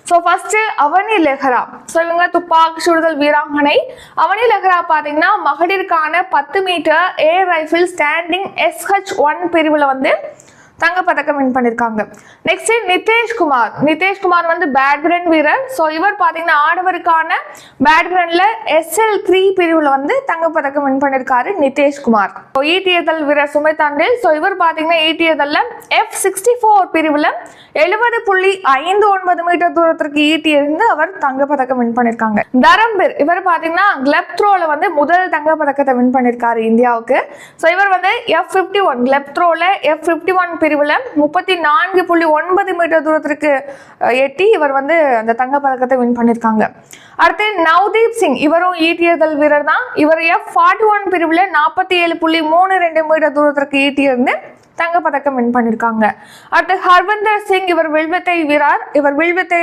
So first அவனி லெஹ்ரா. So இவங்க துப்பாக்கி சுடுதல் வீராங்கனை. அவனி லெஹ்ரா பார்த்தீங்கன்னா மகளிருக்கான 10 metre air rifle standing SH1 பிரிவில் வந்து தங்கப்பதக்கம் வின் பண்ணியிருக்காங்க. நெக்ஸ்ட் நிதேஷ்குமார் வந்து பேட்மிண்டன் வீரர். ஸோ இவர் பார்த்தீங்கன்னா ஆடவருக்கான பேட்மிண்டன்ல SL3 பிரிவில் வந்து தங்கப்பதக்கம் வின் பண்ணியிருக்காரு நிதேஷ்குமார். ஈட்டியதல் வீரர் சுமித் அண்டில். ஸோ இவர் பார்த்தீங்கன்னா ஈட்டியதல்ல F64 பிரிவில் 70.59 மீட்டர் தூரத்திற்கு ஈட்டி எறிந்து அவர் தங்கப்பதக்கம் வின் பண்ணியிருக்காங்க. தரம்பீர் இவர் பார்த்தீங்கன்னா கிளப் த்ரோல வந்து முதல் தங்கப்பதக்கத்தை வின் பண்ணியிருக்காரு இந்தியாவுக்கு. ஸோ இவர் வந்து F51 கிளப் த்ரோல F51 பிரிவில் 34.9 மீட்டர் தூரத்திற்கு எட்டி இவர் வந்து அந்த தங்கப்பதக்கத்தை வின் பண்ணியிருக்காங்க. அடுத்து நவ்தீப் சிங், இவரும் ஈட்டியதல் வீரர் தான். இவர் F41 பிரிவில் 47.32 மீட்டர் தூரத்திற்கு ஈட்டி இருந்து தங்கப்பதக்கம் வின் பண்ணியிருக்காங்க. அடுத்து ஹர்விந்தர் சிங், இவர் வில்வித்தை வீரர். இவர் வில்வித்தை